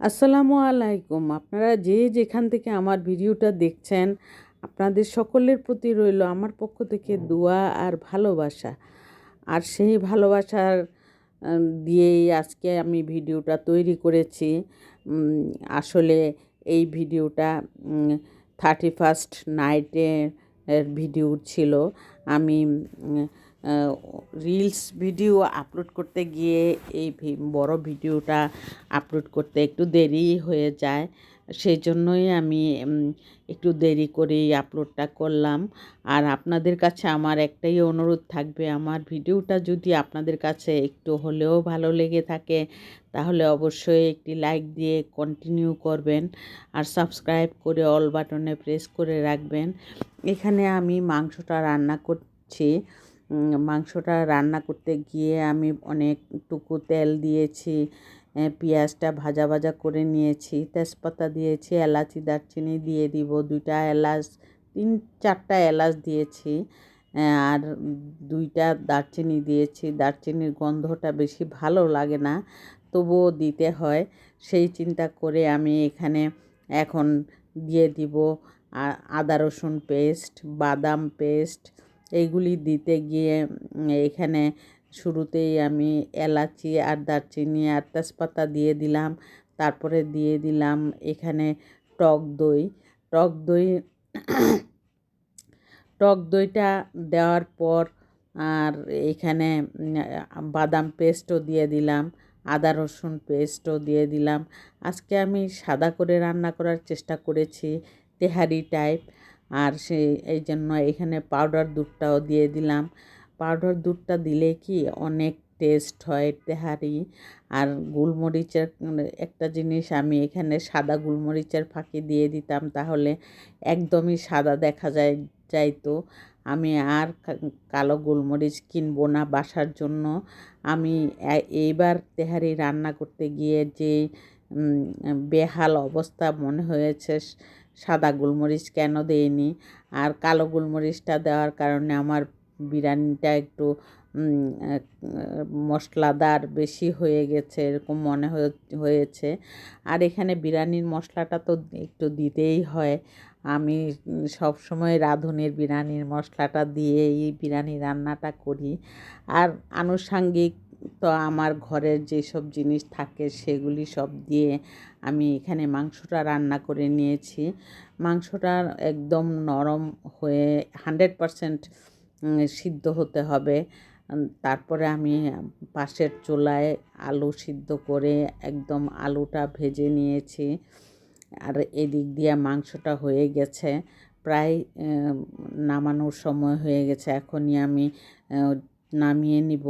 আসসালামু আলাইকুম। আপনারা যে যেখান থেকে আমার ভিডিওটা দেখছেন, আপনাদের সকলের প্রতি রইল আমার পক্ষ থেকে দোয়া আর ভালোবাসা। আর সেই ভালোবাসার দিয়েই আজকে আমি ভিডিওটা তৈরি করেছি। আসলে এই ভিডিওটা 31st নাইটের ভিডিও ছিল। আমি রিলস ভিডিও আপলোড করতে গিয়ে এই বড় ভিডিওটা আপলোড করতে একটু দেরি হয়ে যায়। সেই জন্যই আমি একটু দেরি করেই আপলোডটা করলাম। আর আপনাদের কাছে আমার একটাই অনুরোধ থাকবে, আমার ভিডিওটা যদি আপনাদের কাছে একটু হলেও ভালো লেগে থাকে তাহলে অবশ্যই একটি লাইক দিয়ে কন্টিনিউ করবেন আর সাবস্ক্রাইব করে অল বাটনে প্রেস করে রাখবেন। এখানে আমি মাংসটা রান্না করছি। মাংসটা রান্না করতে গিয়ে আমি অনেকটুকু তেল দিয়েছি, পেঁয়াজটা ভাজা ভাজা করে নিয়েছি, তেজপাতা দিয়েছি, এলাচি দারচিনি দিয়ে দিব, 2টা এলাচ, 3-4টা এলাচ দিয়েছি, আর 2টা দারচিনি দিয়েছি। দারচিনির গন্ধটা বেশি ভালো লাগে না, তবুও দিতে হয়। সেই চিন্তা করে আমি এখানে এখন দিয়ে দিব আদা রসুন পেস্ট, বাদাম পেস্ট। এইগুলি দিতে গিয়ে এখানে শুরুতেই আমি এলাচি আর দারচিনি আর তেজপাতা দিয়ে দিলাম। তারপরে দিয়ে দিলাম এখানে টক দই। টক দই টক দইটা দেওয়ার পর আর এখানে বাদাম পেস্টও দিয়ে দিলাম, আদা রসুন পেস্টও দিয়ে দিলাম। আজকে আমি সাদা করে রান্না করার চেষ্টা করেছি, তেহারি টাইপ। আর এই জন্য এখানে পাউডার দুধটাও দিয়ে দিলাম। পাউডার দুধটা দিলে কি অনেক টেস্ট হয় তেহারি। আর গোলমরিচের একটা জিনিস আমি এখানে সাদা গোলমরিচের ফাঁকি দিয়ে দিতাম, তাহলে একদমই সাদা দেখা যাইতো। আমি আর কালো গোলমরিচ কিনবো না বাসার জন্য। আমি এইবার তেহারি রান্না করতে গিয়ে যে বেহাল অবস্থা মনে হয়েছে, সাদা গোলমরিচ কেন দেইনি। আর কালো গোলমরিচটা দেওয়ার কারণে আমার বিরিয়ানিটা একটু মশলাদার বেশি হয়ে গেছে এরকম মনে হয়েছে। আর এখানে বিরিয়ানির মশলাটা তো একটু দিতেই হয়। আমি সব সময় রাঁধুনির বিরিয়ানির মশলাটা দিয়ে এই বিরিয়ানি রান্নাটা করি। আর আনুষাঙ্গিক তো আমার ঘরের যেসব জিনিস থাকে সেগুলি সব দিয়ে আমি এখানে মাংসটা রান্না করে নিয়েছি। মাংসটা একদম নরম হয়ে 100% সিদ্ধ হতে হবে। তারপরে আমি পাশের চুলায় আলু সিদ্ধ করে একদম আলুটা ভেজে নিয়েছি। আর এদিক দিয়ে মাংসটা হয়ে গেছে, প্রায় নামানোর সময় হয়ে গেছে। এখনই আমি নামিয়ে নিব।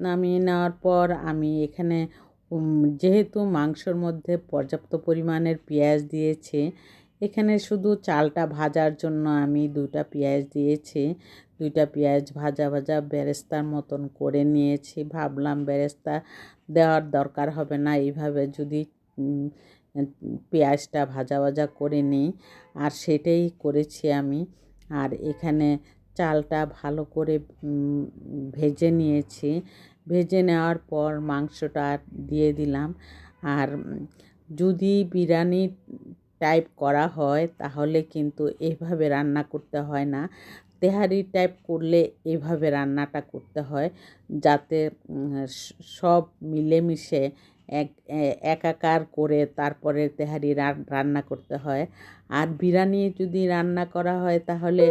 নামিয়ে নেওয়ার পর আমি এখানে যেহেতু মাংসর মধ্যে পর্যাপ্ত পরিমাণের পেঁয়াজ দিয়েছি, এখানে শুধু চালটা ভাজার জন্য আমি 2টা পেঁয়াজ দিয়েছি। 2টা পেঁয়াজ ভাজা ভাজা বেরেস্তার মতন করে নিয়েছি। ভাবলাম বেরেস্তা দেওয়ার দরকার হবে না, এইভাবে যদি পেঁয়াজটা ভাজা ভাজা করে নিই। আর সেটাই করেছি আমি। আর এখানে চালটা ভালো করে ভেজে নিয়েছি। ভেজে নেওয়ার পর মাংসটা দিয়ে দিলাম। আর যদি বিরিয়ানি টাইপ করা হয় তাহলে কিন্তু এভাবে রান্না করতে হয় না, তেহারি টাইপ করলে এভাবে রান্নাটা করতে হয়, যাতে সব মিলেমিশে একাকার করে তারপরে তেহারি রান্না করতে হয়। আর বিরিয়ানি যদি রান্না করা হয় তাহলে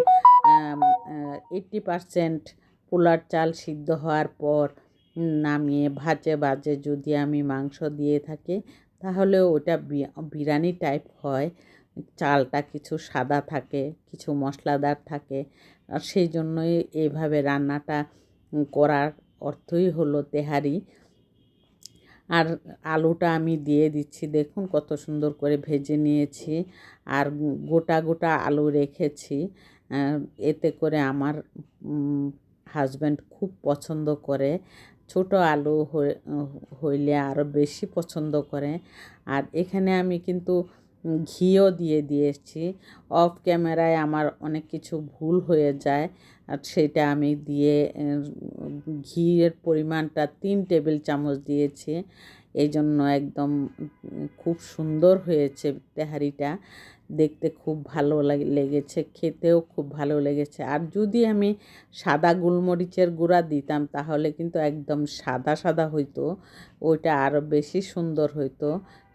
80% পোলার চাল সিদ্ধ হওয়ার পর নামিয়ে ভাজে ভাজে যদি আমি মাংস দিয়ে থাকি তাহলে ওটা বিরিয়ানি টাইপ হয়। চালটা কিছু সাদা থাকে, কিছু মশলাদার থাকে। আর সেই জন্যই এইভাবে রান্নাটা করার অর্থই হলো তেহারি। আর আলুটা আমি দিয়ে দিচ্ছি, দেখুন কত সুন্দর করে ভেজে নিয়েছি। আর গোটা গোটা আলু রেখেছি, এতে করে আমার হাজব্যান্ড খুব পছন্দ করে। ছোট আলু হইলে আরও বেশি পছন্দ করে। আর এখানে আমি কিন্তু ঘিও দিয়ে দিয়েছি। অফ ক্যামেরায় আমার অনেক কিছু ভুল হয়ে যায়, আর সেটা আমি দিয়ে ঘিয়ের পরিমাণটা 3 টেবিল চামচ দিয়েছি। এই জন্য একদম খুব সুন্দর হয়েছে তেহারিটা, দেখতে খুব ভালো লেগেছে, খেতেও খুব ভালো লেগেছে। আর যদি আমি সাদা গোলমরিচের গুঁড়া দিতাম তাহলে কিন্তু একদম সাদা সাদা হইতো, ওইটা আরও বেশি সুন্দর হইতো।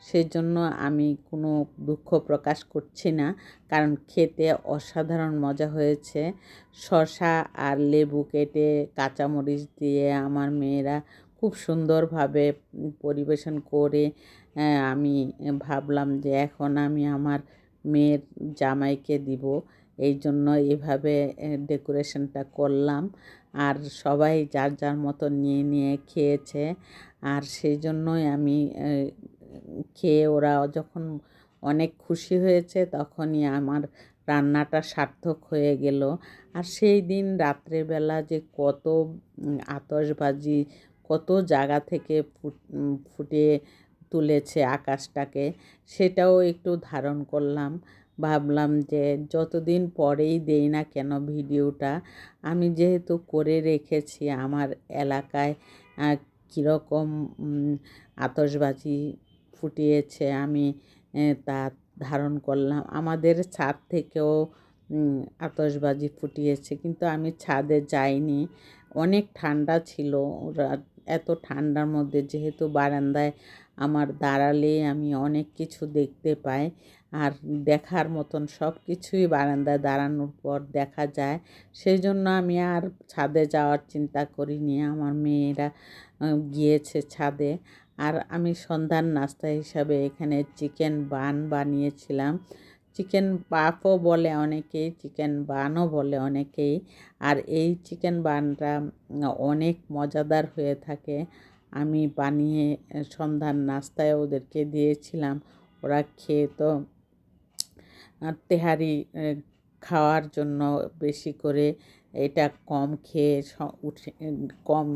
সেজন্য আমি কোনো দুঃখ প্রকাশ করছি না, কারণ খেতে অসাধারণ মজা হয়েছে। শসা আর লেবু কেটে কাঁচামরিচ দিয়ে আমার মেয়েরা খুব সুন্দরভাবে পরিবেশন করে আমি ভাবলাম যে এখন আমি আমার মেয়ের জামাইকে দিব, এই জন্য এভাবে ডেকোরেশনটা করলাম। আর সবাই যার যার মতো নিয়ে নিয়ে খেয়েছে। আর সেই জন্যই আমি খেয়ে ওরা যখন অনেক খুশি হয়েছে তখনই আমার রান্নাটা সার্থক হয়ে গেল। আর সেই দিন রাত্রেবেলা যে কত আতশবাজি কত জায়গা থেকে ফুটিয়ে তুলেছে আকাশটাকে, সেটাও একটু ধারণ করলাম। ভাবলাম যে যতদিন পরেই দেই না কেন ভিডিওটা, আমি যেহেতু করে রেখেছি আমার এলাকায় কীরকম আতশবাজি ফুটিয়েছে, আমি তা ধারণ করলাম। আমাদের ছাদ থেকেও আতশবাজি ফুটিয়েছে, কিন্তু আমি ছাদে যাইনি, অনেক ঠান্ডা ছিল। এত ঠান্ডার মধ্যে যেহেতু বারান্দায় আমার দাঁড়ালে আমি অনেক কিছু দেখতে পাই, আর দেখার মতন সব কিছুই বারান্দায় দাঁড়ানোর পর দেখা যায়। সেই জন্য আমি আর ছাদে যাওয়ার চিন্তা করিনি, আমার মেয়েরা গিয়েছে ছাদে। আর আমি সন্ধ্যার নাস্তা হিসাবে এখানে চিকেন বান বানিয়েছিলাম। চিকেন পাপও বলে অনেকেই, চিকেন বানও বলে অনেকেই। আর এই চিকেন বানটা অনেক মজাদার হয়ে থাকে। আমি বানিয়ে সন্ধ্যার নাস্তায় ওদেরকে দিয়েছিলাম, ওরা খেয়ে তো তেহারি খাওয়ার জন্য বেশি করে এটা কম খেয়ে উঠে কম